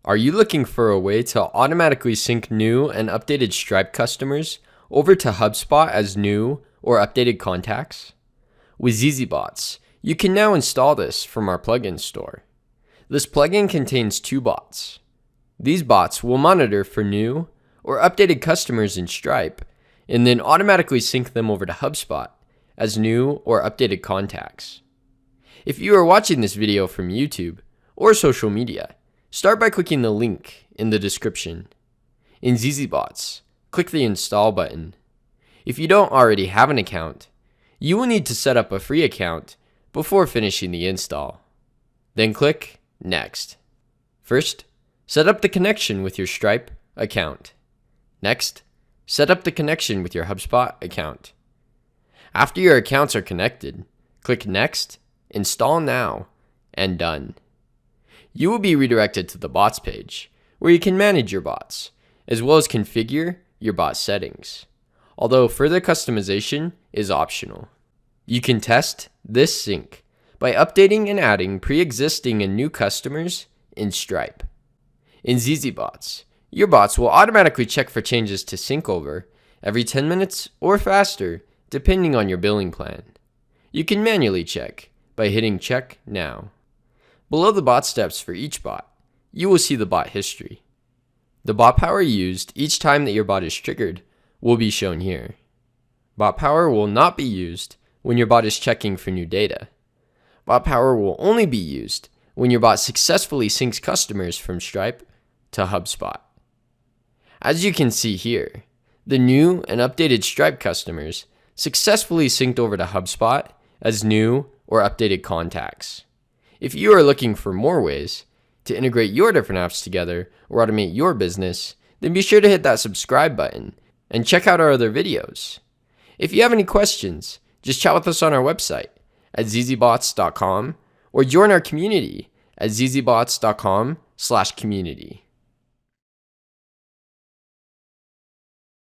Are you looking for a way to automatically sync new and updated Stripe customers over to HubSpot as new or updated contacts? With zzBots, you can now install this from our plugin store. This plugin contains two bots. These bots will monitor for new or updated customers in Stripe and then automatically sync them over to HubSpot as new or updated contacts. If you are watching this video from YouTube or social media, start by clicking the link in the description. In zzBots, click the Install button. If you don't already have an account, you will need to set up a free account before finishing the install. Then click Next. First, set up the connection with your Stripe account. Next, set up the connection with your HubSpot account. After your accounts are connected, click Next, Install Now, and Done. You will be redirected to the bots page, where you can manage your bots, as well as configure your bot settings, although further customization is optional. You can test this sync by updating and adding pre-existing and new customers in Stripe. In zzBots, your bots will automatically check for changes to sync over every 10 minutes or faster, depending on your billing plan. You can manually check by hitting Check Now. Below the bot steps for each bot, you will see the bot history. The bot power used each time that your bot is triggered will be shown here. Bot power will not be used when your bot is checking for new data. Bot power will only be used when your bot successfully syncs customers from Stripe to HubSpot. As you can see here, the new and updated Stripe customers successfully synced over to HubSpot as new or updated contacts. If you are looking for more ways to integrate your different apps together or automate your business, then be sure to hit that subscribe button and check out our other videos. If you have any questions, just chat with us on our website at zzbots.com or join our community at zzbots.com/community.